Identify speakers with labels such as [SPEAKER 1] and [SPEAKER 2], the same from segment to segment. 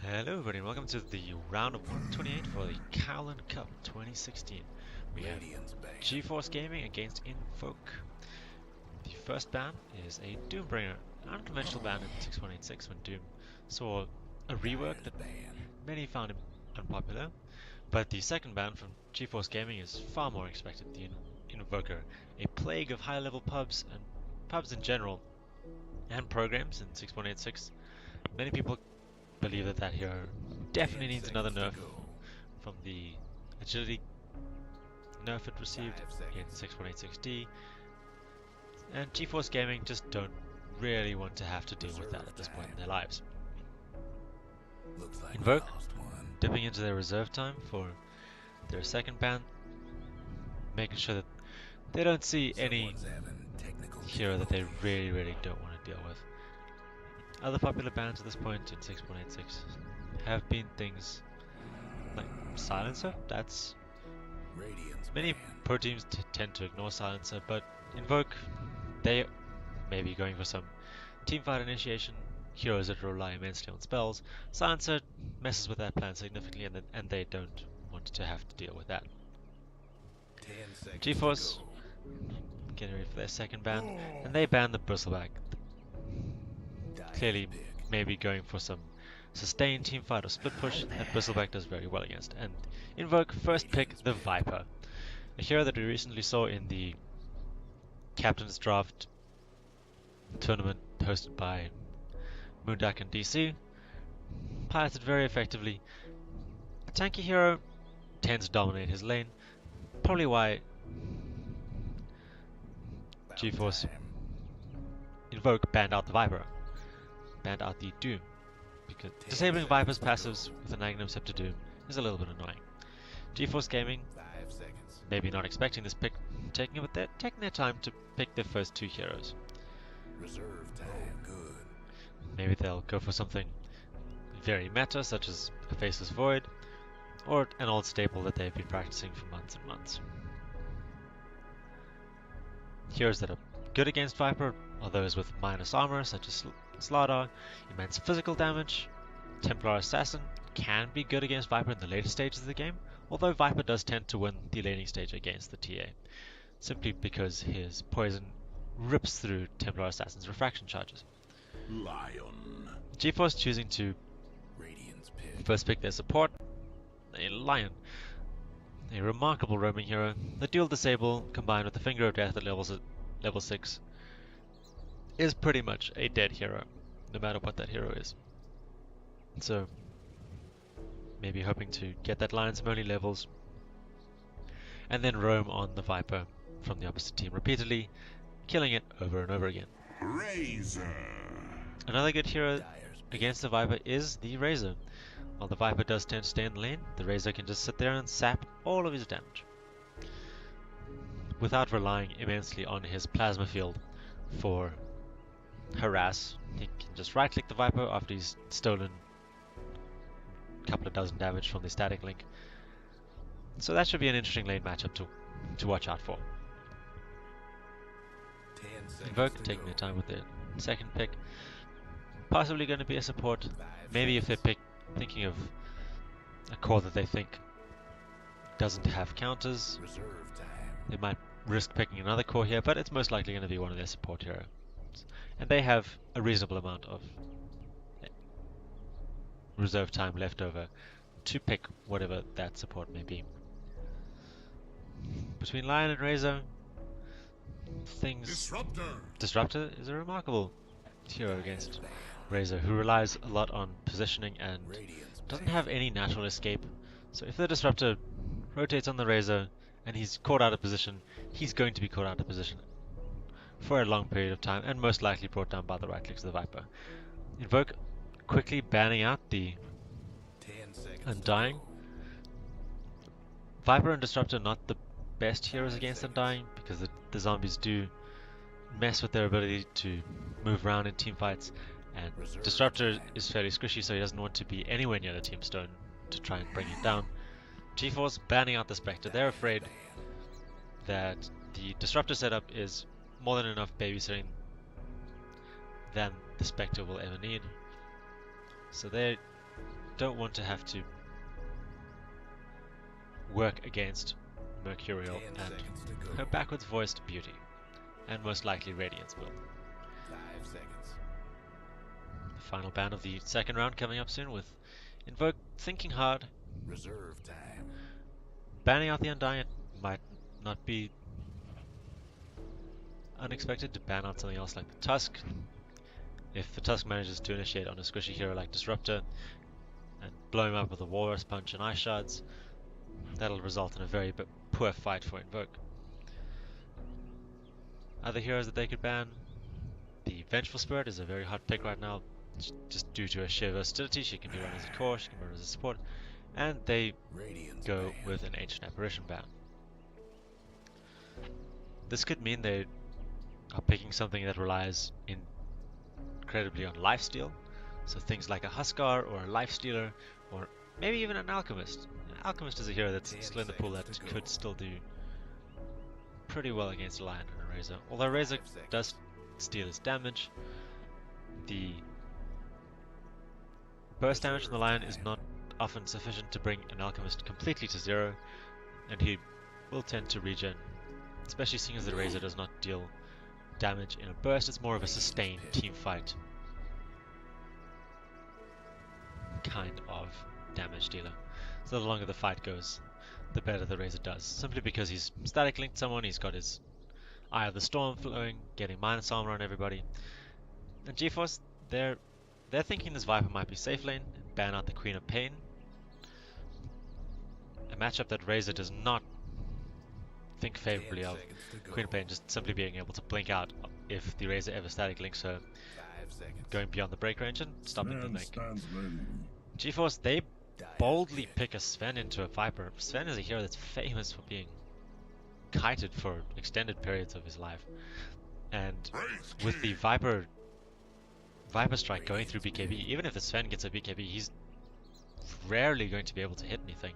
[SPEAKER 1] Hello everybody and welcome to the round of 128 for the Kaolin Cup 2016. We have GeFoRcE Gaming against nvok. The first ban is a Doombringer, an unconventional ban in 6.86 when Doom saw a rework that many found unpopular. But the second ban from GeFoRcE Gaming is far more expected. The Invoker, a plague of high-level pubs and pubs in general, and programs in 6.86. Many people believe that hero definitely needs another nerf from the agility nerf it received in 6.86D, and GeFoRcE Gaming just don't really want to have to deal with that at this point in their lives. nvok dipping into their reserve time for their second ban, making sure that they don't see any hero that they really don't want to deal with. Other popular bans at this point in 6.86 have been things like Silencer. That's many pro teams tend to ignore Silencer, but nvok, they may be going for some teamfight initiation, heroes that rely immensely on spells. Silencer messes with that plan significantly, and they don't want to have to deal with that. GeFoRcE getting ready for their second ban, and they ban the Bristleback. Clearly, maybe going for some sustained teamfight or split push that Bristleback does very well against. And nvok first pick the Viper, a hero that we recently saw in the Captain's Draft tournament hosted by Moonduck and DC. Piloted very effectively. A tanky hero tends to dominate his lane, probably why GeFoRcE nvok banned out the Viper. Banned out the Doom, because disabling Viper's passives with an Magnum Scepter Doom is a little bit annoying. GeFoRcE Gaming, maybe not expecting this pick, taking it, but they're taking their time to pick their first two heroes. Maybe they'll go for something very meta, such as a Faceless Void, or an old staple that they've been practicing for months and months. Heroes that are good against Viper are those with minus armor, such as Slardar, immense physical damage. Templar Assassin can be good against Viper in the later stages of the game, although Viper does tend to win the laning stage against the TA, simply because his poison rips through Templar Assassin's refraction charges. GeFoRcE choosing to first pick their support, a Lion, a remarkable roaming hero. The dual disable combined with the Finger of Death at level 6 is pretty much a dead hero, no matter what that hero is. So, maybe hoping to get that Lion some early levels, and then roam on the Viper from the opposite team repeatedly, killing it over and over again. Razor. Another good hero against the Viper is the Razor. While the Viper does tend to stay in the lane, the Razor can just sit there and sap all of his damage, without relying immensely on his plasma field for harass. He can just right click the Viper after he's stolen a couple of dozen damage from the static link. So that should be an interesting lane matchup to watch out for. nvok taking their time with their second pick. Possibly going to be a support. Maybe if they're thinking of a core that they think doesn't have counters, they might risk picking another core here, but it's most likely going to be one of their support heroes. And they have a reasonable amount of reserve time left over to pick whatever that support may be. Between Lion and Razor, Disruptor is a remarkable hero against Razor, who relies a lot on positioning and doesn't have any natural escape. So if the Disruptor rotates on the Razor and he's caught out of position, he's going to be caught out of position for a long period of time, and most likely brought down by the right clicks of the Viper. nvok quickly banning out the Undying. Viper and Disruptor not the best heroes against Undying, because the zombies do mess with their ability to move around in team fights, and Disruptor is fairly squishy, so he doesn't want to be anywhere near the Team Stone to try and bring it down. GeFoRcE banning out the Spectre. They're afraid that the Disruptor setup is more than enough babysitting than the Spectre will ever need. So they're don't want to have to work against Mercurial and her backwards voiced beauty, and most likely Radiance will.
[SPEAKER 2] 5 seconds.
[SPEAKER 1] The final ban of the second round coming up soon, with Invoke thinking hard.
[SPEAKER 2] Reserve time.
[SPEAKER 1] Banning out the Undying might not be unexpected to ban out something else like the Tusk. If the Tusk manages to initiate on a squishy hero like Disruptor and blow him up with a Walrus Punch and Ice Shards, that'll result in a very poor fight for Invoke. Other heroes that they could ban, the Vengeful Spirit is a very hot pick right now, just due to her sheer versatility. She can be run as a core, she can be run as a support, and they go with an Ancient Apparition ban. This could mean they are picking something that relies incredibly on lifesteal, so things like a Huskar or a Lifestealer, or maybe even an Alchemist. An Alchemist is a hero that's still in the pool that could still do pretty well against a Lion and a Razor. Although Razor does steal his damage, the burst damage from the Lion is not often sufficient to bring an Alchemist completely to 0, and he will tend to regen, especially seeing as the Razor does not deal damage in a burst. It's more of a sustained team fight kind of damage dealer. So the longer the fight goes, the better the Razor does, simply because he's static linked someone, he's got his Eye of the Storm flowing, getting minus armor on everybody. And GeFoRcE, they're thinking this Viper might be safe lane and ban out the Queen of Pain. A matchup that Razor does not think favorably of. Queen of Pain just simply being able to blink out if the Razor ever static links her, going beyond the break range and stopping the blink. GeFoRcE, they boldly pick a Sven into a Viper. Sven is a hero that's famous for being kited for extended periods of his life, and with the Viper Strike going through BKB, even if the Sven gets a BKB, he's rarely going to be able to hit anything.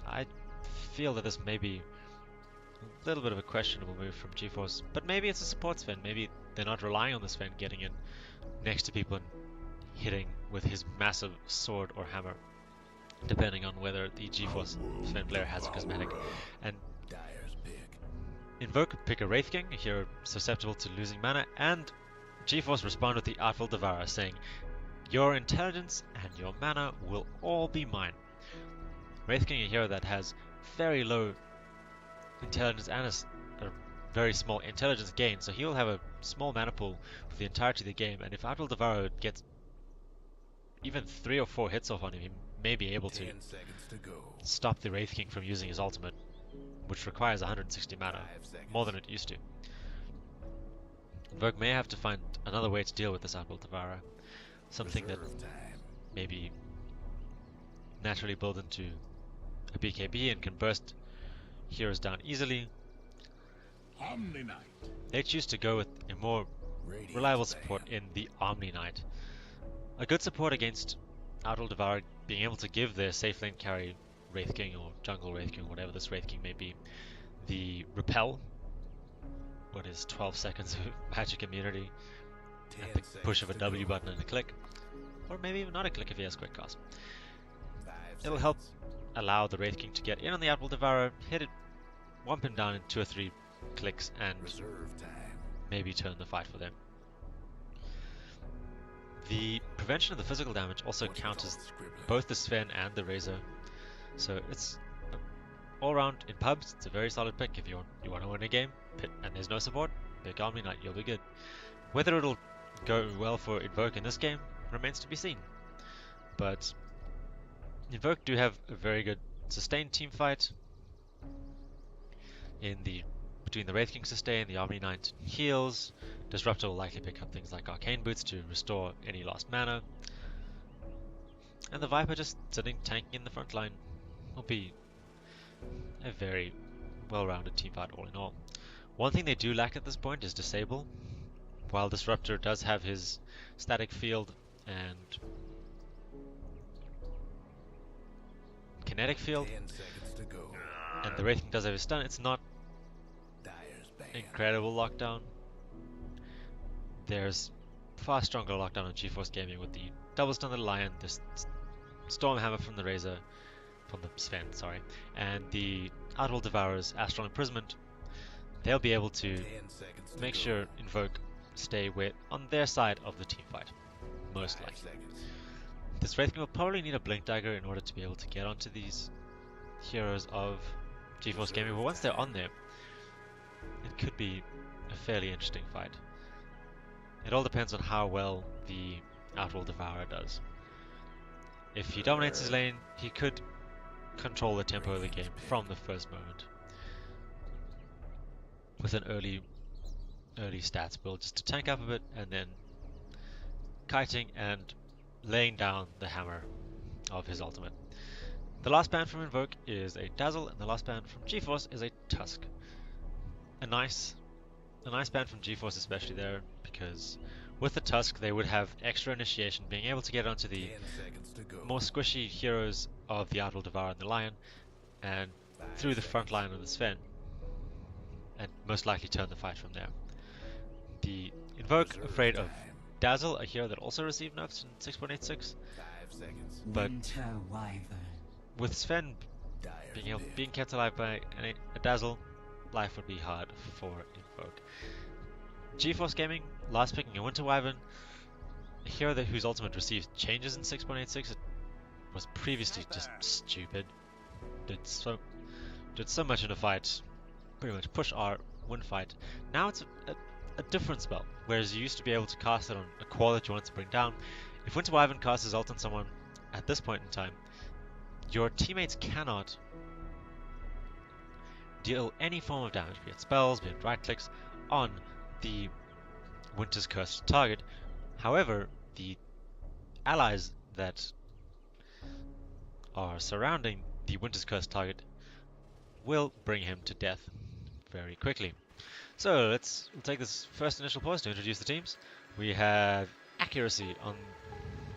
[SPEAKER 1] I feel that this may be a little bit of a questionable move from GeFoRcE, but maybe it's a support Sven. Maybe they're not relying on the Sven getting in next to people and hitting with his massive sword or hammer, depending on whether the GeFoRcE Sven player has a cosmetic. And Invoke pick a Wraith King, a hero susceptible to losing mana, and GeFoRcE respond with the Artful Devourer, saying, "Your intelligence and your mana will all be mine." Wraith King, a hero that has very low intelligence and a very small intelligence gain, so he will have a small mana pool for the entirety of the game, and if Artful Devourer gets even 3 or 4 hits off on him, he may be able to stop the Wraith King from using his ultimate, which requires 160 mana, more than it used to. Invoke may have to find another way to deal with this Artful Devourer, something that maybe naturally build into a BKB and can burst heroes down easily. They choose to go with a more reliable support in the Omni Knight. A good support against Artful Devourer, being able to give their safe lane carry Wraith King or Jungle Wraith King, whatever this Wraith King may be, the repel, what is 12 seconds of magic immunity at the push of a W button and a click, or maybe even not a click if he has quick cast. It'll help allow the Wraith King to get in on the Artful Devourer, hit it, whomp him down in 2 or 3 clicks, and maybe turn the fight for them. The prevention of the physical damage also counters both the Sven and the Razor, so it's all around in pubs. It's a very solid pick if you want to win a game and there's no support. Pick Omni Knight, you'll be good. Whether it'll go well for Invoke in this game remains to be seen, but Invoke do have a very good sustained team fight in between the Wraith King sustain, the Omni Knight heals. Disruptor will likely pick up things like Arcane Boots to restore any lost mana, and the Viper just sitting tanking in the front line will be a very well-rounded team fight all in all. One thing they do lack at this point is Disable. While Disruptor does have his static field and kinetic field, and the Wraith King does have his stun, it's not incredible lockdown. There's far stronger lockdown on GeFoRcE Gaming with the double stun of the Lion, the Stormhammer from the Razor, from the Sven, sorry, and the Outworld Devourer's Astral Imprisonment, they'll be able to
[SPEAKER 2] 10 seconds to
[SPEAKER 1] make
[SPEAKER 2] go.
[SPEAKER 1] sure Invoke stay on their side of the team fight, most
[SPEAKER 2] 5
[SPEAKER 1] likely.
[SPEAKER 2] seconds.
[SPEAKER 1] This Wraithking will probably need a Blink Dagger in order to be able to get onto these heroes of GeFoRcE Gaming, but once they're on there, it could be a fairly interesting fight. It all depends on how well the Outworld Devourer does. If he dominates his lane, he could control the tempo of the game from the first moment with an early stats build, just to tank up a bit and then kiting and laying down the hammer of his ultimate. The last ban from Invoke is a Dazzle, and the last ban from GeFoRcE is a Tusk. A nice ban from GeFoRcE, especially there, because with the Tusk they would have extra initiation, being able to get onto the
[SPEAKER 2] 10 seconds to go.
[SPEAKER 1] more squishy heroes of the Outworld Devourer and the Lion, and
[SPEAKER 2] 5
[SPEAKER 1] through the front
[SPEAKER 2] seconds.
[SPEAKER 1] line of the Sven, and most likely turn the fight from there. The Invoke,
[SPEAKER 2] Reserve
[SPEAKER 1] afraid of
[SPEAKER 2] time.
[SPEAKER 1] Dazzle, a hero that also received nerfs in 6.86,
[SPEAKER 2] 5 seconds.
[SPEAKER 1] but
[SPEAKER 3] Winter Wyvern.
[SPEAKER 1] with Sven
[SPEAKER 2] Dire mid.
[SPEAKER 1] being kept alive by a Dazzle, life would be hard for Invoke. GeFoRcE Gaming, last picking a Winter Wyvern, a hero whose ultimate received changes in 6.86. It was previously just stupid. Did so much in a fight, pretty much push R, win fight. Now it's a different spell, whereas you used to be able to cast it on a core that you want to bring down. If Winter Wyvern casts his ult on someone at this point in time, your teammates cannot deal any form of damage, be it spells, be it right clicks, on the Winter's Cursed target. However, the allies that are surrounding the Winter's Cursed target will bring him to death very quickly. So we'll take this first initial pause to introduce the teams. We have Accuracy on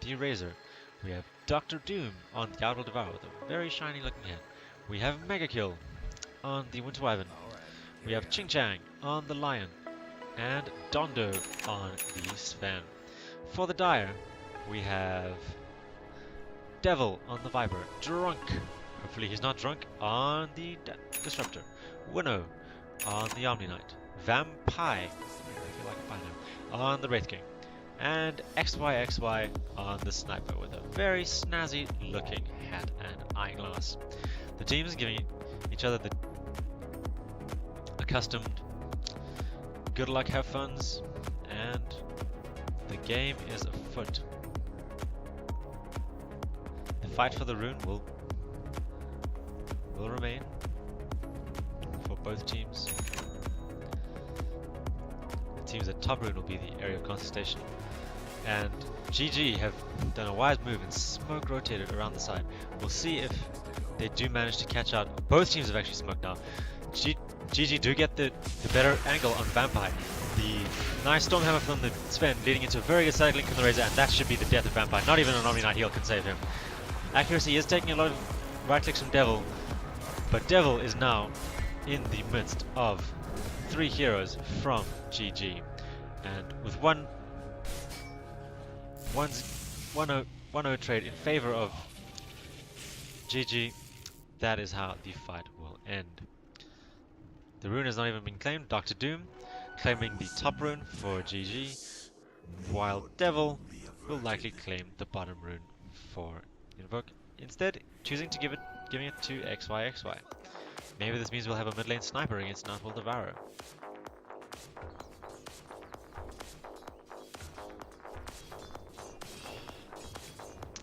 [SPEAKER 1] the Razor. We have Dr. Doom on the Outworld Devourer with a very shiny looking head. We have Mega Kill on the Winter Wyvern.
[SPEAKER 2] Alright,
[SPEAKER 1] We have Ching Chang on the Lion, and Dondo on the Sven. For the Dire, we have Devil on the Viper, Drunk, hopefully he's not drunk, on the Disruptor, Winnow on the Omni Knight, Vampire, I feel like a pie now, on the Wraith King, and XYXY on the Sniper with a very snazzy looking hat and eyeglass. The teams are giving each other the accustomed good luck, have funs, and the game is afoot. The fight for the rune will remain for both teams. The teams at top rune will be the area of contestation, and GG have done a wise move and smoke rotated around the side. We'll see if they do manage to catch out. Both teams have actually smoked now. GG do get the better angle on Vampire. The nice Stormhammer from the Sven leading into a very good side link from the Razor, and that should be the death of Vampire. Not even an Omni Knight heal can save him. Accuracy is taking a lot of right clicks from Devil, but Devil is now in the midst of 3 heroes from GG. And with 1-0 trade in favor of GG, that is how the fight will end. The rune has not even been claimed. Dr. Doom claiming the top rune for GG, while Devil will likely claim the bottom rune for Invoke, instead choosing to giving it to XYXY. Maybe this means we'll have a mid lane sniper against an Outworld Devourer.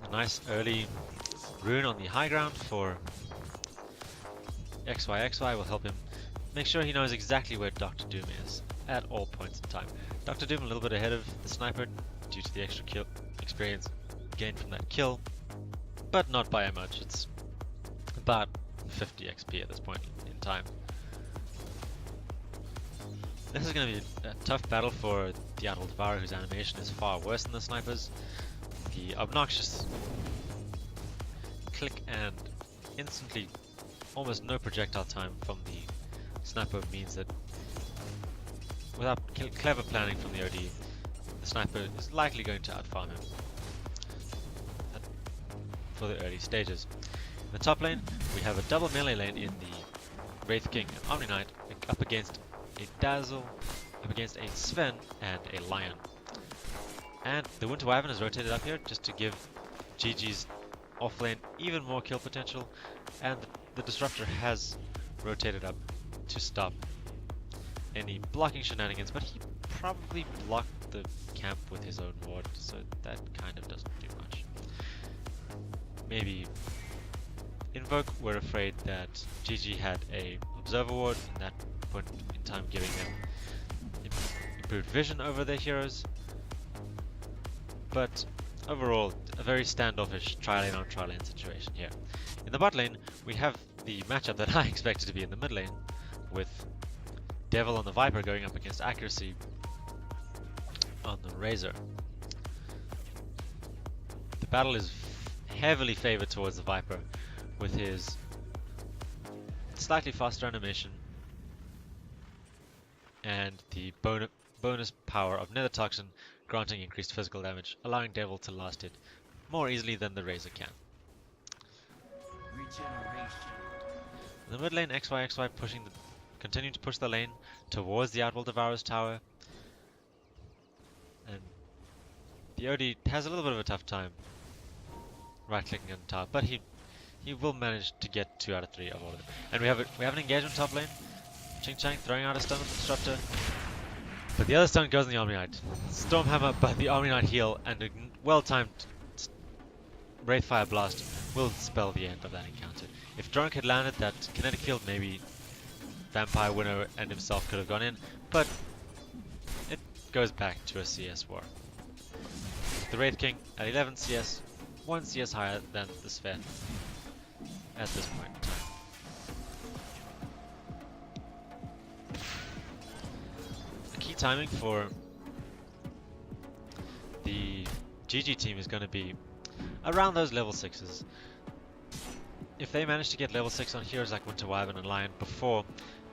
[SPEAKER 1] A nice early rune on the high ground for XYXY will help him make sure he knows exactly where Dr. Doom is at all points in time. Dr. Doom a little bit ahead of the sniper due to the extra kill experience gained from that kill, but not by much. It's about 50 XP at this point in time. This is going to be a tough battle for the Outworld Devourer, whose animation is far worse than the sniper's. The obnoxious click and instantly almost no projectile time from the sniper means that without clever planning from the OD, the sniper is likely going to outfarm him. for the early stages. In the top lane, we have a double melee lane in the Wraith King and Omni Knight up against a Dazzle, up against a Sven and a Lion. And the Winter Wyvern is rotated up here just to give GG's offlane even more kill potential, and the Disruptor has rotated up to stop any blocking shenanigans, but he probably blocked the camp with his own ward, so that kind of doesn't do much. Maybe Invoke were afraid that GG had a Observer ward, and that point in time giving them improved vision over their heroes. But overall, a very standoffish tri-lane on tri-lane situation here. In the bot lane, we have the matchup that I expected to be in the mid lane, with Devil on the Viper going up against Accuracy on the Razor. The battle is heavily favored towards the Viper, with his slightly faster animation and the bonus power of Nether Toxin granting increased physical damage, allowing Devil to last it more easily than the Razor can. In the mid lane, XY continuing to push the lane towards the Outworld Devourer's tower, and the OD has a little bit of a tough time right-clicking on the tower, but he will manage to get 2 out of 3 of all of them. And we have an engagement top lane. Ching Chang throwing out a stun on the Disruptor, but the other stun goes on the Omni Knight. Stormhammer, but the Omni Knight heal and a well-timed Wraithfire Blast will spell the end of that encounter. If Drunk had landed that kinetic field, maybe Vampire Winnow and himself could have gone in, but it goes back to a CS war. The Wraith King at 11 CS, 1 CS higher than the Sven at this point in time. The key timing for the GG team is going to be around those level 6s. If they manage to get level 6 on heroes like Winter Wyvern and Lion before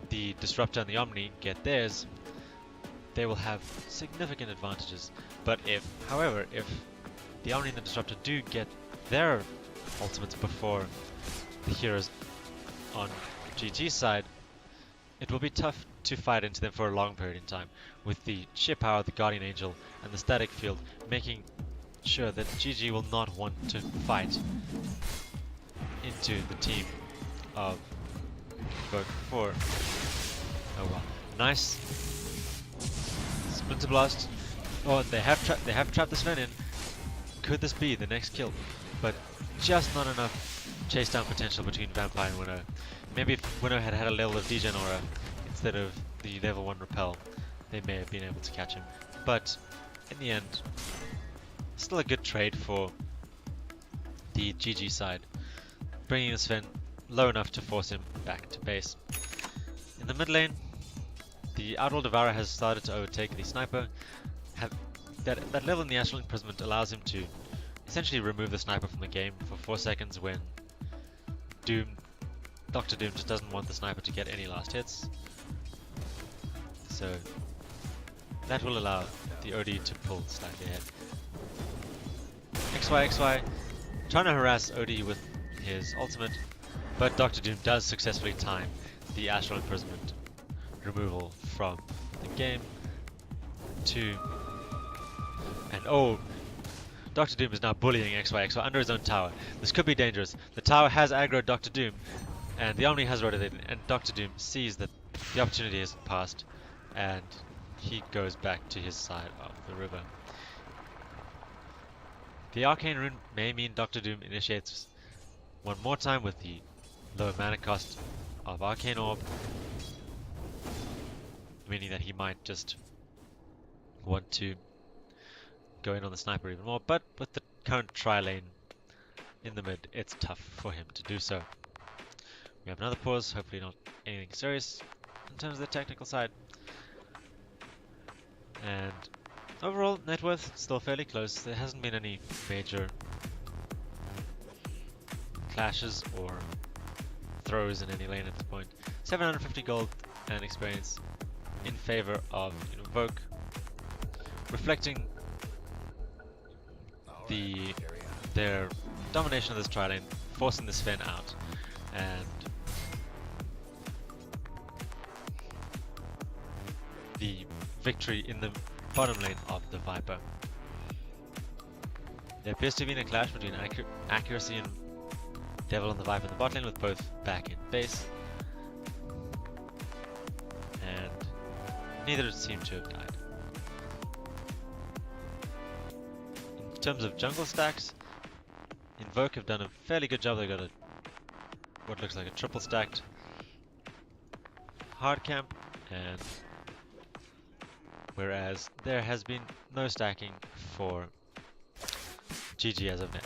[SPEAKER 1] the Disruptor and the Omni get theirs, they will have significant advantages. But however, if the Omni and the Disruptor do get their ultimates before the heroes on GG's side, it will be tough to fight into them for a long period in time, with the sheer power of the Guardian Angel and the static field making sure that GG will not want to fight into the team of Vote 4. Oh well. Nice Splinter Blast. Oh, they have trapped the Sven in. Could this be the next kill? But just not enough chase down potential between Vampire and Winnow. Maybe if Winnow had a level of Degen Aura instead of the level 1 Repel, they may have been able to catch him. But in the end, still a good trade for the GG side, bringing the Sven low enough to force him back to base. In the mid lane, the Outworld Devourer has started to overtake the Sniper. That level in the Astral Imprisonment allows him to essentially remove the Sniper from the game for 4 seconds when Dr. Doom just doesn't want the Sniper to get any last hits. So that will allow the OD to pull slightly ahead. XY trying to harass OD with his ultimate, but Dr. Doom does successfully time the Astral Imprisonment removal from the game and oh, Dr. Doom is now bullying XY under his own tower. This could be dangerous. The tower has aggroed Dr. Doom, and the Omni has rotated, and Dr. Doom sees that the opportunity has passed, and he goes back to his side of the river. The Arcane Rune may mean Dr. Doom initiates one more time with the lower mana cost of Arcane Orb, meaning that he might just want to go in on the Sniper even more, but with the current tri-lane in the mid, it's tough for him to do so. We have another pause, hopefully not anything serious in terms of the technical side. And overall, net worth still fairly close. There hasn't been any major clashes or throws in any lane at this point. 750 gold and experience in favor of Invoke, reflecting their domination of this tri lane, forcing the Sven out, and the victory in the bottom lane of the Viper. There appears to have been a clash between accuracy and Devil and the Viper in the bot lane, with both back in base, and neither seem to have died. In terms of jungle stacks, nvok have done a fairly good job. They got a what looks like a triple stacked hard camp, and whereas there has been no stacking for GG as of now.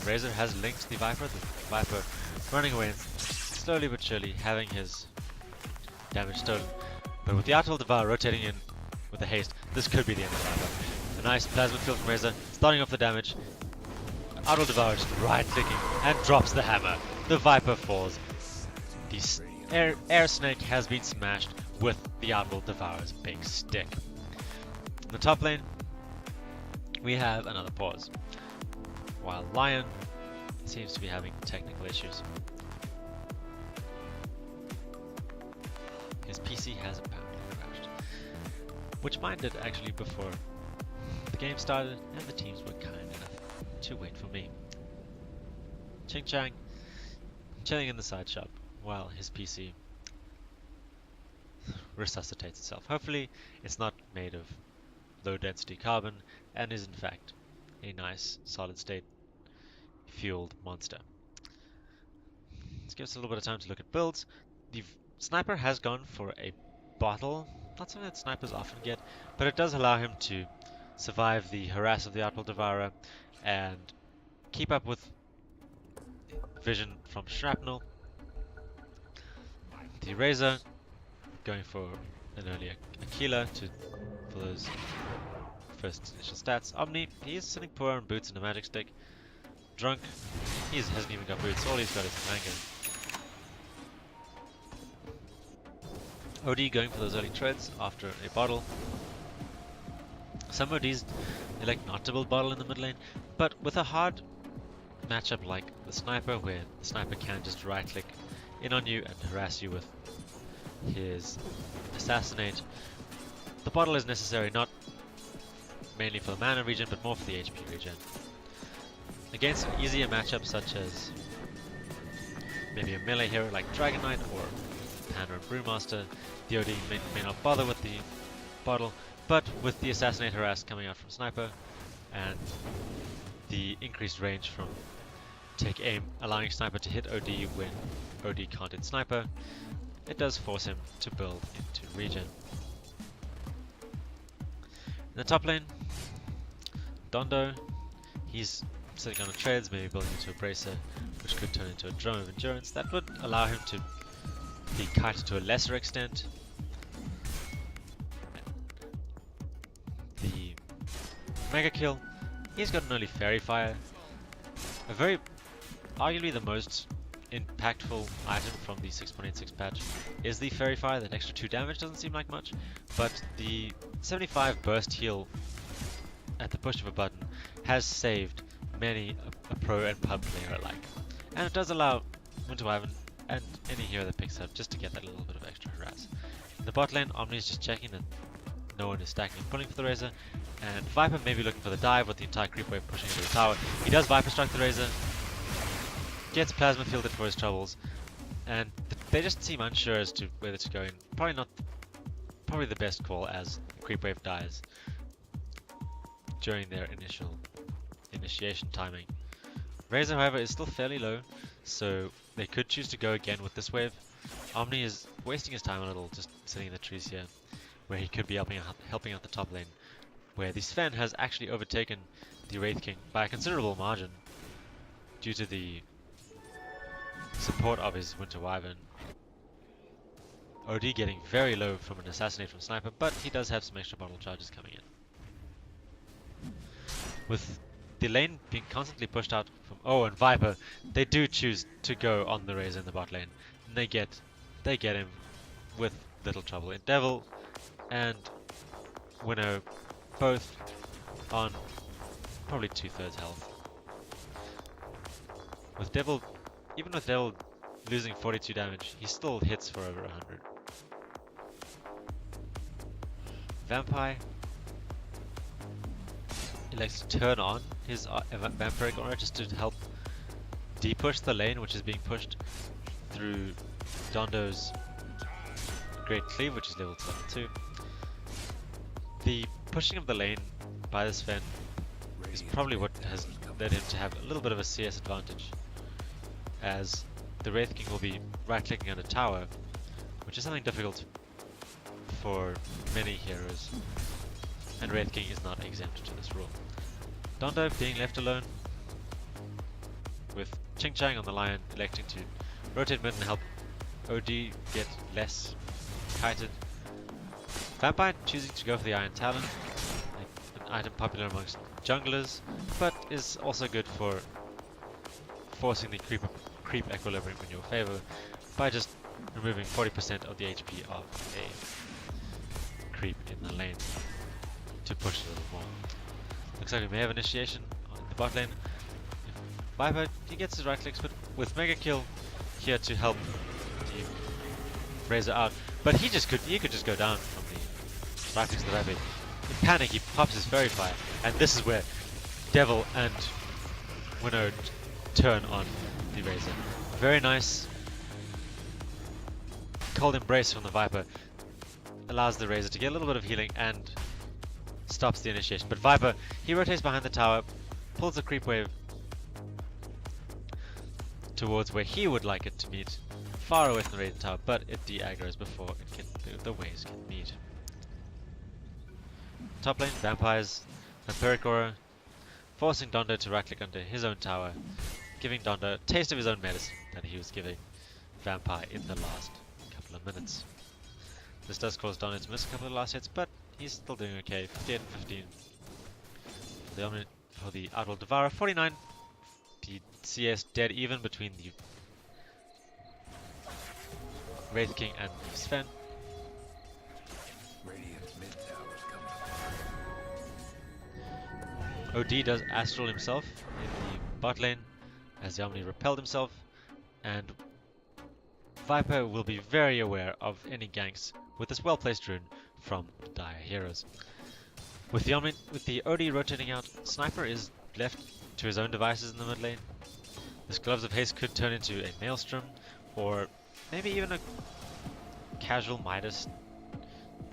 [SPEAKER 1] Razor has linked the Viper running away and slowly but surely having his damage stolen. But with the Outwell Devour rotating in with a haste, this could be the end of the Viper. A nice plasma field from Razor, starting off the damage. Outwell Devour just right clicking and drops the hammer. The Viper falls. The air snake has been smashed with the Outwell Devour's big stick. In the top lane, we have another pause, while Lion seems to be having technical issues. His PC has apparently crashed, which mine did actually before the game started, and the teams were kind enough to wait for me. Ching Chang chilling in the side shop while his PC resuscitates itself. Hopefully it's not made of low density carbon and is in fact a nice solid state fueled monster. Let's give us a little bit of time to look at builds. The sniper has gone for a bottle, not something that snipers often get, but it does allow him to survive the harass of the Outwell Devourer and keep up with vision from shrapnel. The Razor going for an early Aquila for those first initial stats. Omni, he is sitting poor on boots and a magic stick. Drunk, he hasn't even got boots, all he's got is Manga. OD going for those early treads after a bottle. Some ODs elect not to build bottle in the mid lane, but with a hard matchup like the sniper, where the sniper can just right click in on you and harass you with his assassinate, the bottle is necessary not mainly for the mana regen but more for the HP regen. Against an easier matchup such as maybe a melee hero like Dragon Knight or Panda and Brewmaster, the OD may not bother with the bottle, but with the assassinate harass coming out from sniper and the increased range from take aim, allowing sniper to hit OD when OD can't hit sniper, it does force him to build into regen. In the top lane, Dondo, he's sitting on the treads, maybe building into a bracer, which could turn into a drum of endurance. That would allow him to be kited to a lesser extent. The Mega Kill, he's got an early Fairy Fire, a very, arguably the most impactful item from the 6.86 patch is the Fairy Fire. That extra 2 damage doesn't seem like much, but the 75 burst heal at the push of a button has saved many a pro and pub player alike, and it does allow Winter Wyvern and any hero that picks up just to get that little bit of extra harass. In the bot lane, Omni is just checking that no one is stacking and pulling for the Razor, and Viper may be looking for the dive with the entire creep wave pushing into the tower. He does Viper strike the Razor, gets plasma fielded for his troubles, and they just seem unsure as to whether to go in. Probably the best call as creep wave dies during their initiation timing. Razor, however, is still fairly low, so they could choose to go again with this wave. Omni is wasting his time a little, just sitting in the trees here, where he could be helping out the top lane, where the Sven has actually overtaken the Wraith King by a considerable margin due to the support of his Winter Wyvern. OD getting very low from an assassinate from sniper, but he does have some extra bottle charges coming in. With the lane being constantly pushed out from and Viper, they do choose to go on the Razor in the bot lane, and they get him with little trouble. In Devil and Winnow both on probably 2/3 health. With Devil, even with Devil losing 42 damage, he still hits for over 100. Vampire elects to turn on his Vampiric Aura just to help de-push the lane, which is being pushed through Dondo's Great Cleave, which is level 2. The pushing of the lane by this Sven is probably what has led him to have a little bit of a CS advantage, as the Wraith King will be right-clicking on a tower, which is something difficult for many heroes, and Wraith King is not exempt to this rule. Dondo being left alone, with Ching Chang on the Lion electing to rotate mid and help OD get less kited. Vampire choosing to go for the Iron Talon, an item popular amongst junglers, but is also good for forcing the creep equilibrium in your favor by just removing 40% of the HP of a creep in the lane to push a little more. Looks like we may have initiation in the bot lane. Viper, he gets his right clicks, but with Mega Kill here to help the Razor out. But he could just go down from the right clicks of the Viper. In panic, he pops his Fairy Fire, and this is where Devil and Winnow turn on the Razor. Very nice Cold Embrace from the Viper allows the Razor to get a little bit of healing and stops the initiation. But Viper, he rotates behind the tower, pulls the creep wave towards where he would like it to meet, far away from the Radiant Tower, but it de-aggroes before the waves can meet. Top lane, Vampires, Vampiric Aura, forcing Dondo to right-click under his own tower, giving Dondo a taste of his own medicine that he was giving Vampire in the last couple of minutes. This does cause Dondo to miss a couple of last hits, but he's still doing okay. 58 and 15 for the Outworld Devourer. 49, the CS dead even between the Wraith King and the Sven. OD does Astral himself in the bot lane as the Omni repelled himself, and Viper will be very aware of any ganks with this well-placed rune from the Dire heroes. With the OD rotating out, Sniper is left to his own devices in the mid lane. This Gloves of Haste could turn into a Maelstrom, or maybe even a casual Midas,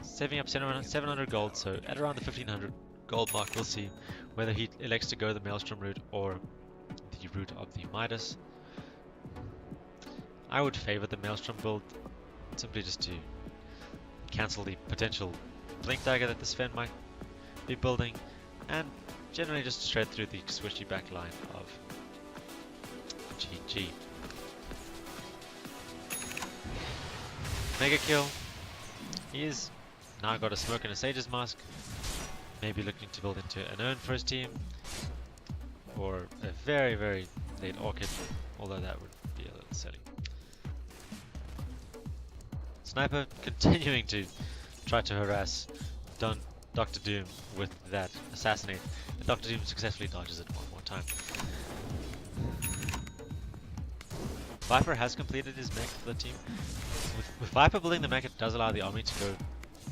[SPEAKER 1] saving up 700 gold, so at around the 1500 gold mark we'll see whether he elects to go the Maelstrom route or the route of the Midas. I would favor the Maelstrom build, simply just to cancel the potential Blink Dagger that the Sven might be building, and generally just straight through the swishy back line of GG. Mega Kill. He's now got a Smoke and a Sage's Mask. Maybe looking to build into an urn for his team, or a very, very late Orchid, although that would be a little silly. Sniper continuing to try to harass Dr. Doom with that Assassinate, and Dr. Doom successfully dodges it one more time. Viper has completed his mech for the team. With Viper building the mech, it does allow the Omni to go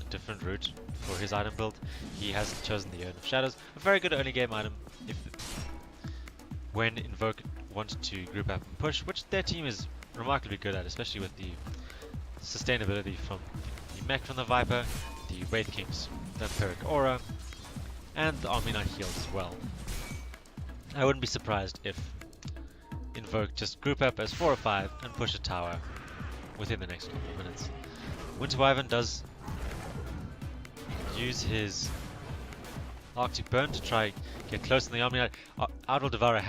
[SPEAKER 1] a different route for his item build. He has chosen the Urn of Shadows, a very good early game item when Invoke wants to group up and push, which their team is remarkably good at, especially with the sustainability from the mech from the Viper, the Wraith King's Vampiric Aura, and the Omni Knight heals as well. I wouldn't be surprised if Invoke just group up as 4 or 5 and push a tower within the next couple of minutes. Winter Wyvern does use his Arctic Burn to try get close to the Omni. Outworld Devourer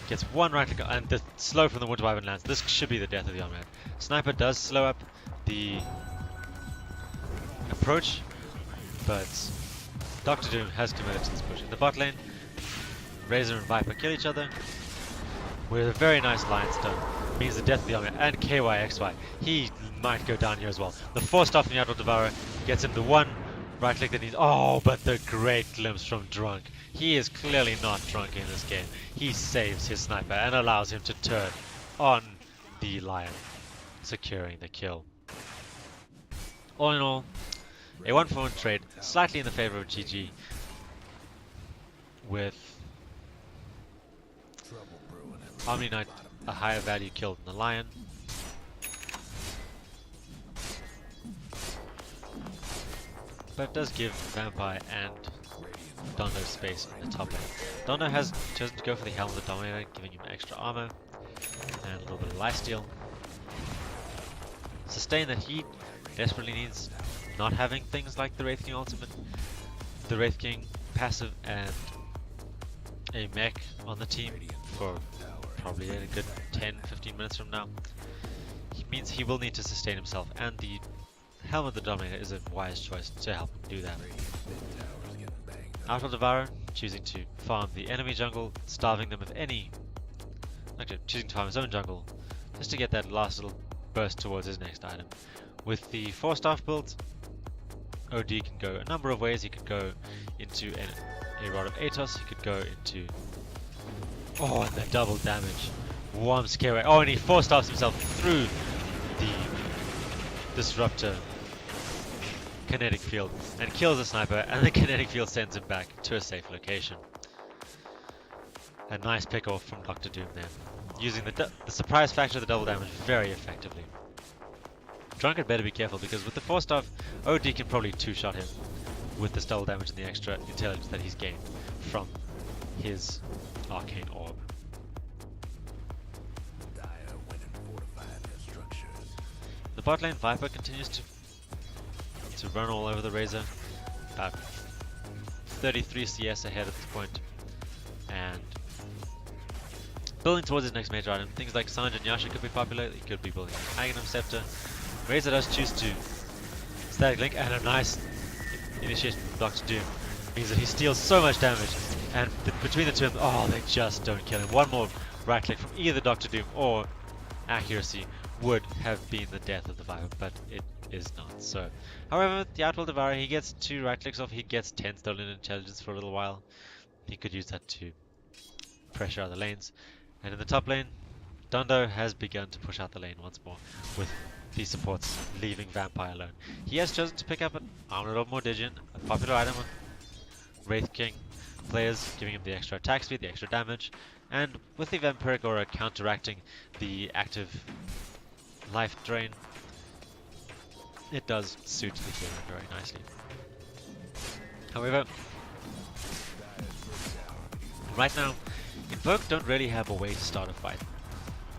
[SPEAKER 1] gets one right click, and the slow from the Winter Wyvern lands. This should be the death of the Omni. Sniper does slow up the approach, but Dr. Doom has committed to this push. In the bot lane, Razor and Viper kill each other with a very nice Lion Stone. Means the death of the Omni, and KYXY. He might go down here as well. The 4-star from the Outworld Devourer gets him the 1 Right click that needs. Oh, but the great glimpse from Drunk. He is clearly not drunk in this game. He saves his sniper and allows him to turn on the Lion, securing the kill. All in all, a 1-for-1 trade, slightly in the favor of GG, with Omni Knight a higher value kill than the Lion. But it does give Vampire and Dondo space in the top lane. Dondo has chosen to go for the Helm of the Dominator, giving him extra armor and a little bit of lifesteal. Sustain that he desperately needs, not having things like the Wraith King ultimate, the Wraith King passive, and a mech on the team for probably a good 10-15 minutes from now. It means he will need to sustain himself, and the Helm of the Dominator is a wise choice to help him do that. Outworld Devourer choosing to farm the enemy jungle, starving them of any... Actually, choosing to farm his own jungle, just to get that last little burst towards his next item. With the 4-staff build, OD can go a number of ways. He could go into a Rod of Atos, he could go into... Oh, and the double damage. One scare away. Oh, and he 4-staffs himself through the Disruptor kinetic field and kills the sniper, and the kinetic field sends him back to a safe location. A nice pick off from Dr. Doom there, using the surprise factor of the double damage very effectively. Drunk had better be careful, because with the 4-staff, OD can probably 2-shot him with this double damage and the extra intelligence that he's gained from his arcane orb. The bot lane Viper continues to run all over the Razor, about 33 CS ahead at this point, and building towards his next major item. Things like Sanj and Yasha could be popular. He could be building an Aghanim Scepter. Razor does choose to Static Link, and a nice initiation from Dr. Doom means that he steals so much damage, and between the two of them, oh, they just don't kill him. One more right click from either Dr. Doom or accuracy would have been the death of the Viper, but it is not so. However, the Outworld Devourer, he gets 2 right clicks off, he gets 10 stolen intelligence for a little while. He could use that to pressure other lanes. And in the top lane, Dondo has begun to push out the lane once more, with the supports leaving Vampire alone. He has chosen to pick up an Armored of Mordigian, a popular item on Wraith King players, giving him the extra attack speed, the extra damage, and with the Vampiric Aura counteracting the active life drain, it does suit the hero very nicely. However, right now, Invoke don't really have a way to start a fight,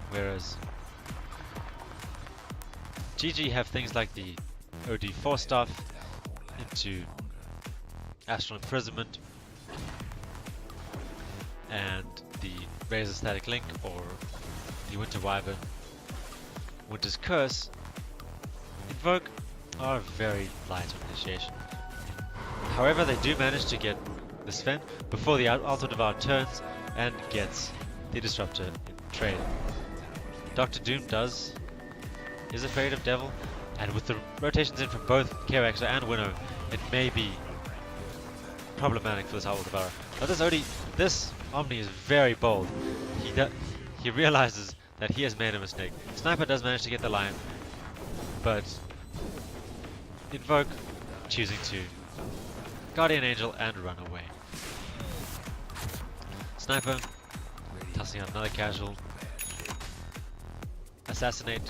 [SPEAKER 1] whereas GG have things like the OD 4-staff into Astral Imprisonment and the Razor Static Link, or the Winter Wyvern, Winter's Curse. Invoke are very light on initiation. However, they do manage to get the Sven before the Outworld Devourer turns and gets the Disruptor in trade. Dr. Doom is afraid of Devil, and with the rotations in from both KOXer and Winnow, it may be problematic for this Outworld Devourer. But this Omni is very bold. He realizes that he has made a mistake. Sniper does manage to get the Lion, but Invoke choosing to Guardian Angel and run away. Sniper tossing out another casual. Assassinate,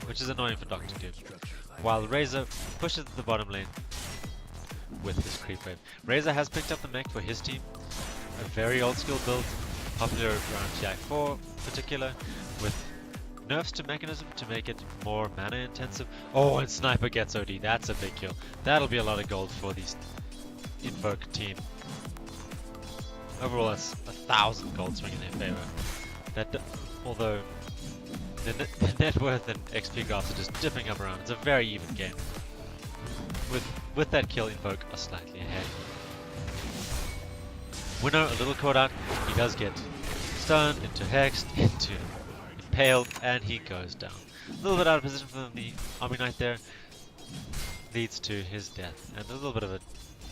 [SPEAKER 1] which is annoying for Dr. Doom, while Razor pushes to the bottom lane with his creep wave. Razor has picked up the mech for his team, a very old school build, popular around TI4 in particular, with nerfs to mechanism to make it more mana intensive. Oh, and Sniper gets OD, that's a big kill. That'll be a lot of gold for the Invoke team. Overall, that's 1,000 gold swing in their favor. Although the net worth and XP graphs are just dipping up around, it's a very even game. With that kill, Invoke are slightly ahead. Winnow a little caught out. He does get stunned, into hexed, into impaled, and he goes down. A little bit out of position from the Omni Knight there. leads to his death, and a little bit of a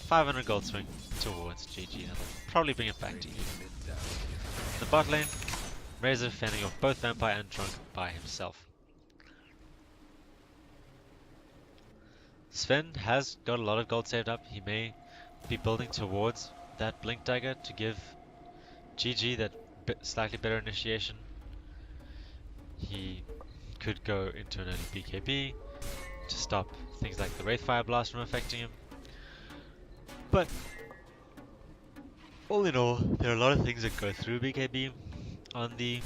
[SPEAKER 1] 500 gold swing towards GG. That'll probably bring it back to you. The bot lane, Razor fending off both Vampire and Drunk by himself. Sven has got a lot of gold saved up. He may be building towards that Blink Dagger to give GG that slightly better initiation. He could go into an early BKB to stop things like the Wraith Fire Blast from affecting him. But all in all, there are a lot of things that go through BKB on the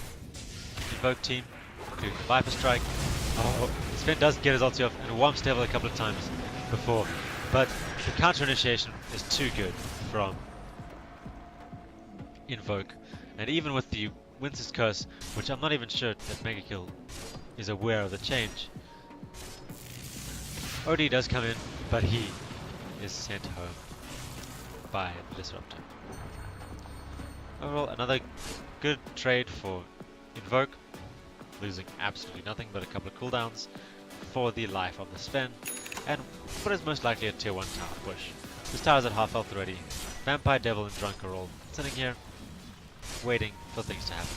[SPEAKER 1] Invoke team, including the Viper Strike. Oh, Sven does get his ulti off and Womp Devil a couple of times before, but the counter initiation is too good from Invoke. And even with the Winter's Curse, which I'm not even sure that Mega Kill is aware of the change, OD does come in, but he is sent home by the Disruptor. Overall, another good trade for Invoke, losing absolutely nothing but a couple of cooldowns for the life of the Sven, and what is most likely a tier 1 tower push. This tower's at half health already. Vampire, Devil and Drunk are all sitting here, waiting for things to happen.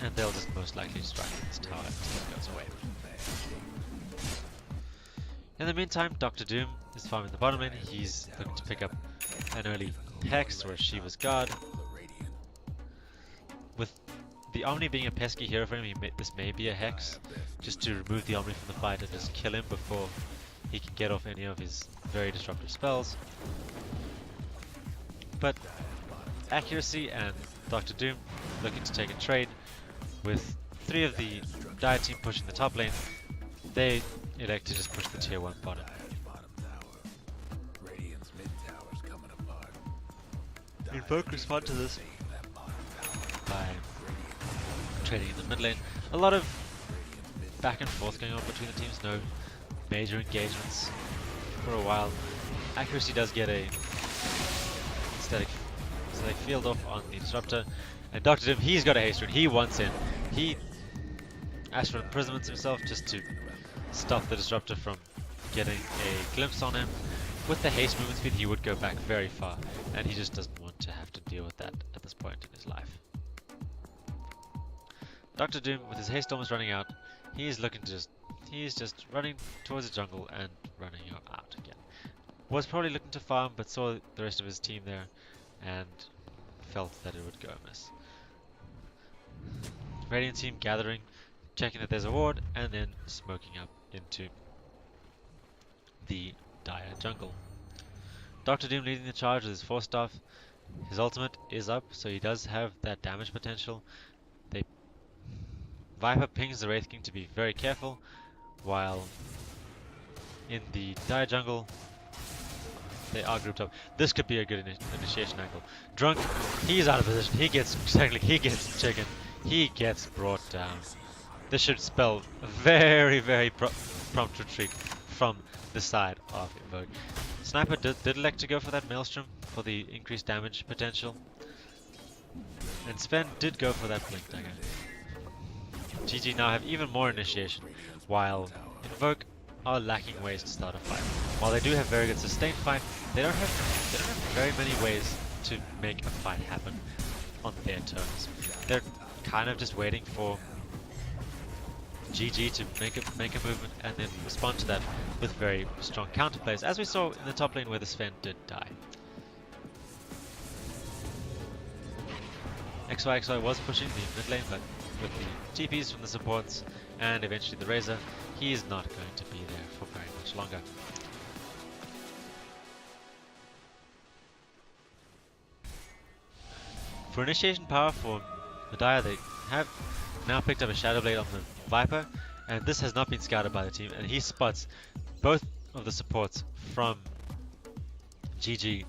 [SPEAKER 1] And they'll just most likely strike this tower until it goes away. In the meantime, Dr. Doom is farming the bottom lane. He's looking to pick up an early Hex or a Shiva's Guard. With the Omni being a pesky hero for him, this may be a Hex, just to remove the Omni from the fight and just kill him before he can get off any of his very disruptive spells. But Accuracy and Dr. Doom looking to take a trade with 3 of the Dire team pushing the top lane. They elect to just push the tier 1 bottom. Invoke respond to this by trading in the mid lane. A lot of back and forth going on between the teams, no major engagements for a while. Accuracy does get a static field off on the Disruptor, and Dr. Doom, he's got a haste rune, he wants in. He asks for imprisonments himself just to stop the Disruptor from getting a glimpse on him. With the haste movement speed, he would go back very far, and he just doesn't want to have to deal with that at this point in his life. Dr. Doom, with his haste almost running out, he's just running towards the jungle and running out again. Was probably looking to farm, but saw the rest of his team there and felt that it would go amiss. Radiant team gathering, checking that there's a ward, and then smoking up into the Dire jungle. Dr. Doom leading the charge with his Force Staff. His ultimate is up, so he does have that damage potential. Viper pings the Wraith King to be very careful, while in the Dire jungle they are grouped up. This could be a good initiation angle. Drunk, he's out of position. He gets chicken. He gets brought down. This should spell a very, very prompt retreat from the side of Invoke. Sniper did elect to go for that Maelstrom for the increased damage potential, and Sven did go for that Blink Dagger. GG now have even more initiation, while Invoke are lacking ways to start a fight. While they do have very good sustained fight, they don't have very many ways to make a fight happen on their terms. They're kind of just waiting for GG to make a movement and then respond to that with very strong counterplays, as we saw in the top lane where the Sven did die. XY was pushing the mid lane, but with the TPs from the supports and eventually the Razor, he is not going to be there for very much longer. For initiation power for the Dire, they have now picked up a Shadow Blade on the Viper, and this has not been scouted by the team, and he spots both of the supports from GG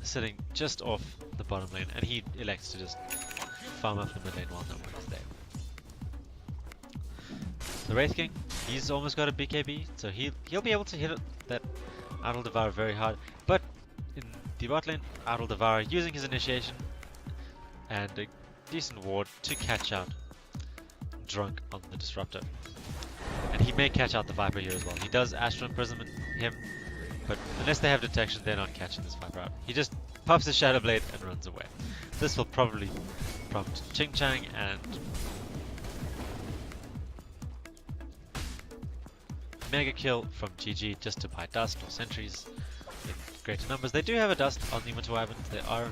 [SPEAKER 1] sitting just off the bottom lane, and he elects to just farm up the mid lane while no one is there. The Wraith King, he's almost got a BKB, so he'll be able to hit that Idle Devour very hard, but in the bot lane, Idle Devour using his initiation and a decent ward to catch out Drunk on the Disruptor. And he may catch out the Viper here as well. He does Astral Imprisonment him, but unless they have detection, they're not catching this Viper out. He just pops his Shadow Blade and runs away. This will probably prompt Ching Chang and Mega Kill from GG just to buy dust or sentries in greater numbers. They do have a dust on the Winter Wyvern. They are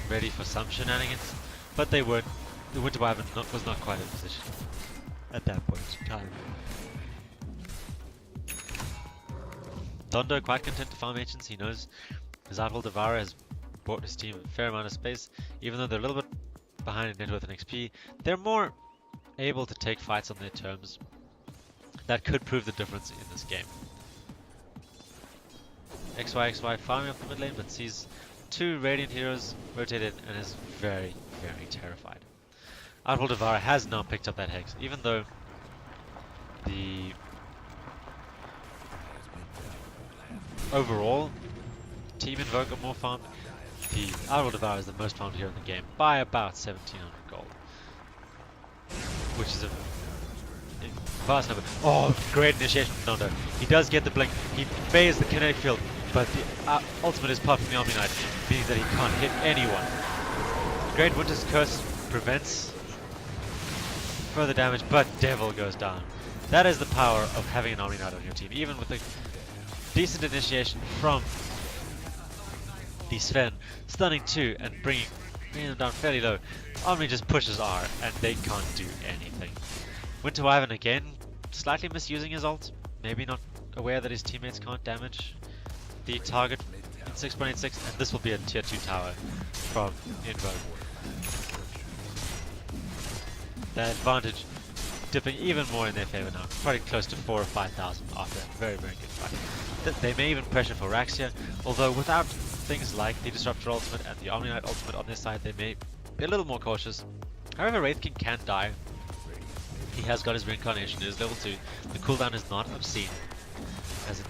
[SPEAKER 1] ready for some shenanigans, but they weren't. The Winter Wyvern was not quite in position at that point in time. Dondo quite content to farm ancients. He knows his Outlaw Devourer has bought his team a fair amount of space. Even though they're a little bit behind in net worth and XP, they're more able to take fights on their terms. That could prove the difference in this game. XY farming up the mid lane, but sees two Radiant heroes rotated and is very, very terrified. Outlaw Devourer has now picked up that Hex, even though the overall Team Invoke are more farmed. The Outlaw Devourer is the most farmed hero in the game by about 1700 gold, which is a vast number. Oh, great initiation from Dondo. He does get the blink. He phased the kinetic field, but the ultimate is popped from the Omni Knight, meaning that he can't hit anyone. Great Winter's Curse prevents further damage, but Devil goes down. That is the power of having an Omni Knight on your team, even with a decent initiation from the Sven, stunning 2 and bringing them down fairly low. Omni just pushes R and they can't do anything. Winter Wyvern again, slightly misusing his ult, maybe not aware that his teammates can't damage the target in 6.86, and this will be a tier 2 tower from Invoke. The advantage dipping even more in their favor now, probably close to 4,000 or 5,000 after a very, very good fight. They may even pressure for Raxia, although without things like the Disruptor ultimate and the Omni Knight ultimate on their side, they may be a little more cautious. However, Wraith King can die. He has got his reincarnation, it is level 2. The cooldown is not obscene as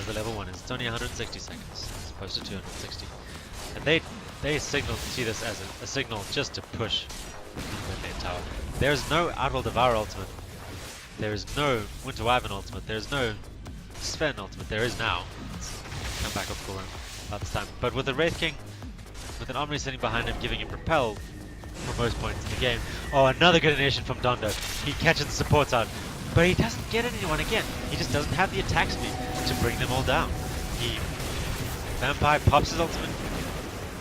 [SPEAKER 1] the level 1 is. It's only 160 seconds as opposed to 260. And they see this as a signal just to push the mid tower. There's no Outlaw Devourer ultimate. There is no Winter Wyvern ultimate. There is no Sven ultimate. There is now. It's come back off cooldown about this time. But with the Wraith King, with an Omni sitting behind him, giving him Propel for most points in the game. Oh, another good initiation from Dondo. He catches the supports out, but he doesn't get anyone again. He just doesn't have the attack speed to bring them all down. He Vampire pops his ultimate,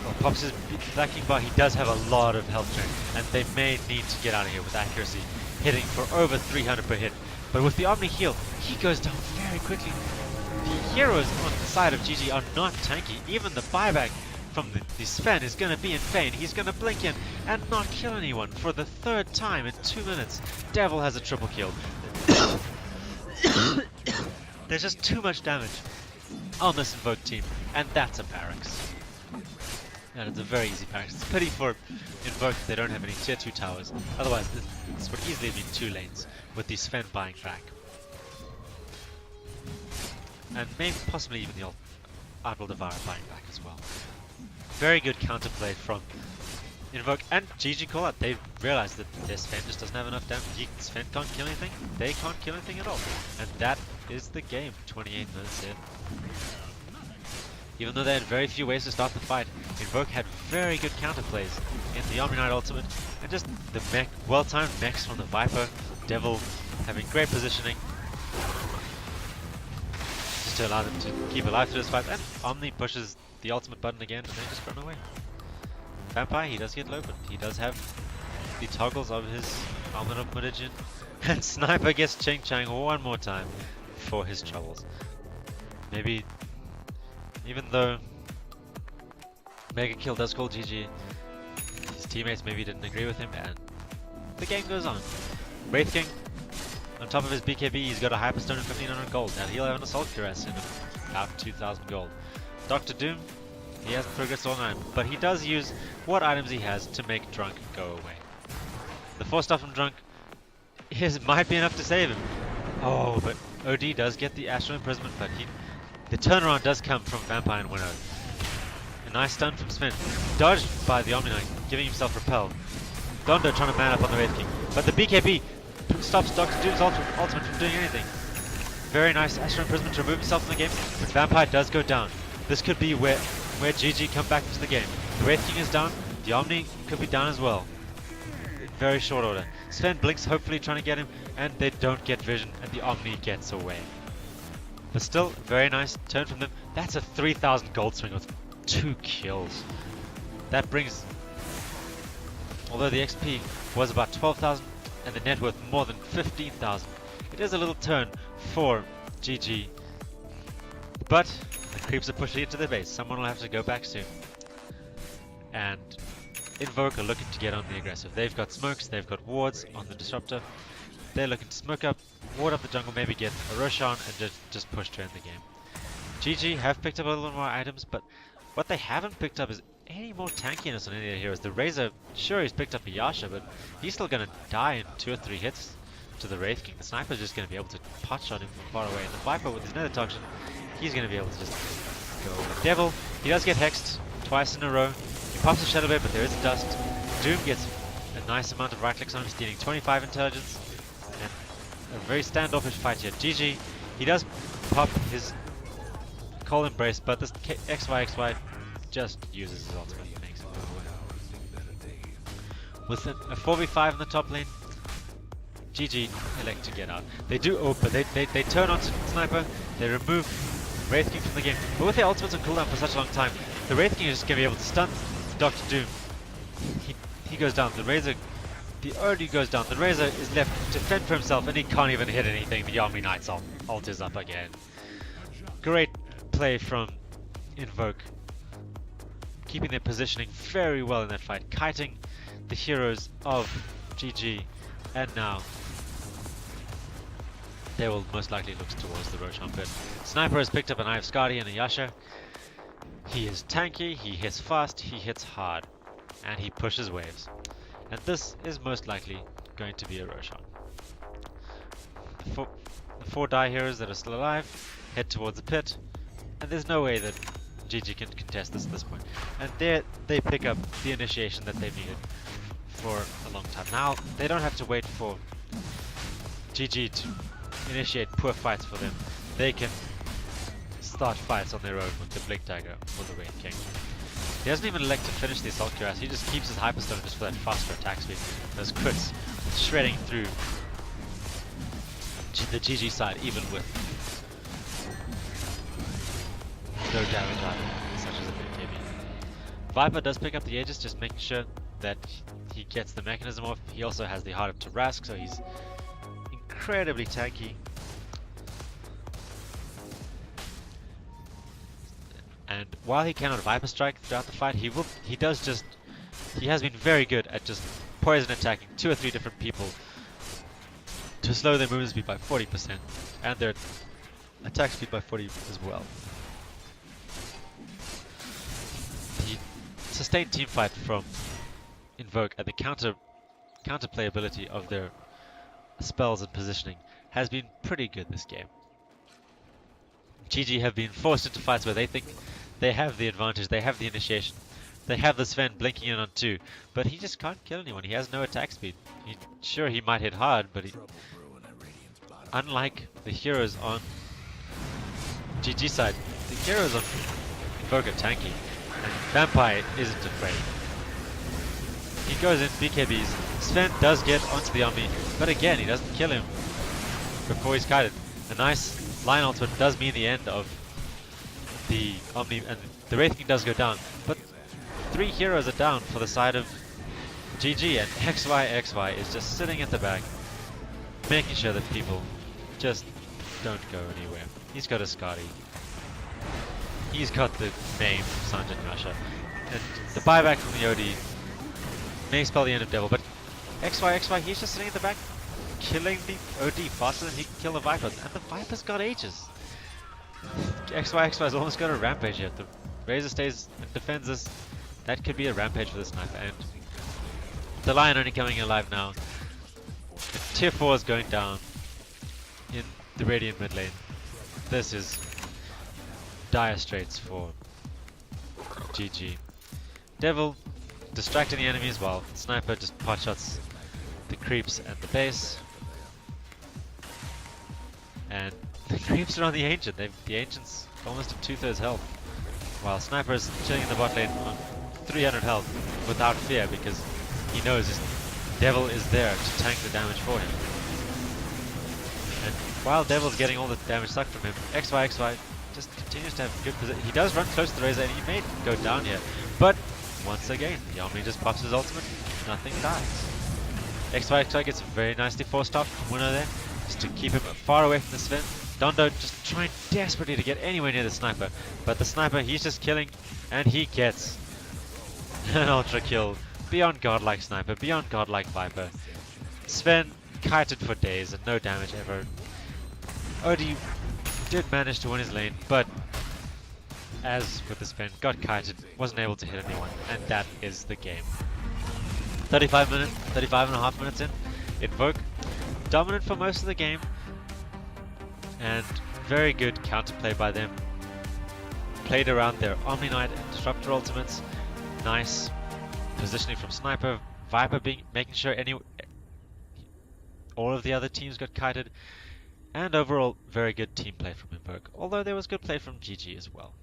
[SPEAKER 1] or pops his Black King bar. He does have a lot of health drain, and they may need to get out of here with accuracy, hitting for over 300 per hit. But with the Omni heal, he goes down very quickly. The heroes on the side of GG are not tanky. Even the buyback from the Sven is going to be in vain. He's going to blink in and not kill anyone for the third time in 2 minutes. Devil has a triple kill. There's just too much damage on this Invoke team, and that's a barracks. And it's a very easy barracks. It's a pity for Invoke that they don't have any tier 2 towers. Otherwise, this would easily be 2 lanes with the Sven buying back. And maybe possibly even the Outlaw Devourer buying back as well. Very good counterplay from Invoke and GG callout. They realized that their Sven just doesn't have enough damage. Sven can't kill anything. They can't kill anything at all. And that is the game. 28 minutes in. Even though they had very few ways to start the fight, Invoke had very good counterplays in the Omni Knight ultimate, and just the mech, well-timed mechs from the Viper, Devil having great positioning just to allow them to keep alive through this fight, and Omni pushes the ultimate button again and they just run away. Vampire, he does get low, but he does have the toggles of his Almond of Meridian, and Sniper gets Ching Chang one more time for his troubles. Maybe, even though Mega Kill does call GG, his teammates maybe didn't agree with him, and the game goes on. Wraith King, on top of his BKB, he's got a Hyperstone and 1500 gold. Now he'll have an Assault Cuirass in him, about 2000 gold. Dr. Doom, he hasn't progressed all night, but he does use what items he has to make Drunk go away. The 4-star from Drunk might be enough to save him. Oh, but OD does get the Astral Imprisonment, but the turnaround does come from Vampire and Winnow. A nice stun from Sven, dodged by the Omni Knight, giving himself Repel. Dondo trying to man up on the Wraith King, but the BKB stops Dr. Doom's ultimate from doing anything. Very nice Astral Imprisonment to remove himself from the game, but Vampire does go down. This could be where GG come back into the game. The Wraith King is down, the Omni could be down as well. Very short order. Sven blinks, hopefully trying to get him, and they don't get vision, and the Omni gets away. But still, very nice turn from them. That's a 3,000 gold swing with 2 kills. That brings, although the XP was about 12,000 and the net worth more than 15,000, it is a little turn for GG. But the creeps are pushing into their base. Someone will have to go back soon. And Invoke are looking to get on the aggressive. They've got smokes, they've got wards on the disruptor. They're looking to smoke up, ward up the jungle, maybe get a Roshan and just push to end the game. GG have picked up a little more items, but what they haven't picked up is any more tankiness on any of their heroes. The Razor, sure, he's picked up a Yasha, but he's still going to die in 2 or 3 hits to the Wraith King. The Sniper's just going to be able to pot shot him from far away. And the Viper with his Nether Toxin, he's going to be able to just go over. Devil, he does get hexed twice in a row. He pops a Shadow Blade, but there is dust. Doom gets a nice amount of right clicks on him, stealing 25 intelligence. And a very standoffish fight here. GG, he does pop his Cold Embrace, but this XY just uses his ultimate and makes him go away. With a 4v5 in the top lane, GG elect to get out. They do open, they turn on Sniper, they remove Wraith King from the game. But with their ultimates on cooldown for such a long time, the Wraith King is just going to be able to stun Dr. Doom. He goes down, the Odi goes down, the Razor is left to fend for himself and he can't even hit anything. The Omni Knight's ult is up again. Great play from Invoke, keeping their positioning very well in that fight, kiting the heroes of GG, and now they will most likely look towards the Roshan pit. Sniper has picked up an Eye of Skadi and a Yasha. He is tanky, he hits fast, he hits hard, and he pushes waves. And this is most likely going to be a Roshan. The 4 die heroes that are still alive head towards the pit, and there's no way that GG can contest this at this point. And there they pick up the initiation that they've needed for a long time. Now they don't have to wait for GG to initiate poor fights for them. They can start fights on their own with the Blink Dagger or the Wraith King. He doesn't even elect to finish the Assault Cuirass, he just keeps his Hyperstone just for that faster attack speed. Those crits shredding through the GG side, even with no damage either, such as a big KB. Viper does pick up the Aegis, just making sure that he gets the mechanism off. He also has the Heart of Tarask, so he's incredibly tanky. And while he cannot Viper Strike throughout the fight, he has been very good at just poison attacking 2 or 3 different people to slow their movement speed by 40% and their attack speed by 40 as well. The sustained team fight from Invoke and the counter playability of their spells and positioning has been pretty good this game. GG have been forced into fights where they think they have the advantage, they have the initiation, they have the Sven blinking in on 2, but he just can't kill anyone. He has no attack speed. Sure, he might hit hard, but unlike the heroes on GG side, the heroes on Invoke are tanky, and Vampire isn't afraid. He goes in, BKBs. Sven does get onto the Omni, but again, he doesn't kill him before he's kited. A nice line ultimate does mean the end of the Omni, and the Wraith King does go down, but 3 heroes are down for the side of GG, and XY is just sitting at the back, making sure that people just don't go anywhere. He's got a Skadi. He's got the name Sanjay Rasha, and the buyback from the OD may spell the end of Devil, but XY, he's just sitting at the back, killing the OD faster than he can kill the Vipers, and the Vipers got ages. XY's almost got a rampage here. The Razor stays and defends this. That could be a rampage for the Sniper, and the Lion only coming alive now. The tier 4 is going down in the Radiant mid lane. This is dire straits for GG. Devil distracting the enemy as well. Sniper just pot shots the creeps and the base. and the creeps are on the Ancient. The Ancient's almost at 2/3 health, while Sniper's chilling in the bot lane on 300 health without fear because he knows his Devil is there to tank the damage for him. And while Devil's getting all the damage sucked from him, XY just continues to have good position. He does run close to the Razor and he may go down here, but once again, the Omni just pops his ultimate, nothing dies. XY gets a very nicely forced off from Winnow there, just to keep him far away from the Sven. Dondo just trying desperately to get anywhere near the Sniper, but the Sniper, he's just killing, and he gets an ultra kill. Beyond godlike Sniper, beyond godlike Viper. Sven kited for days and no damage ever. Odie did manage to win his lane, but as with the Sven, got kited, wasn't able to hit anyone, and that is the game. 35 and a half minutes in. nvok dominant for most of the game, and very good counterplay by them. Played around their Omni Knight and Disruptor ultimates. Nice positioning from Sniper. Viper making sure all of the other teams got kited. And overall, very good team play from nvok. Although there was good play from GG as well.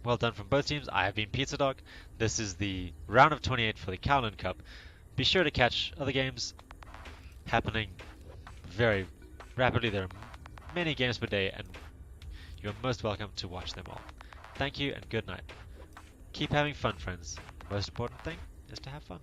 [SPEAKER 1] Well done from both teams. I have been Pizza Dog. This is the round of 28 for the Kaolin Cup. Be sure to catch other games happening very rapidly. There are many games per day, and you're most welcome to watch them all. Thank you and good night. Keep having fun, friends. The most important thing is to have fun.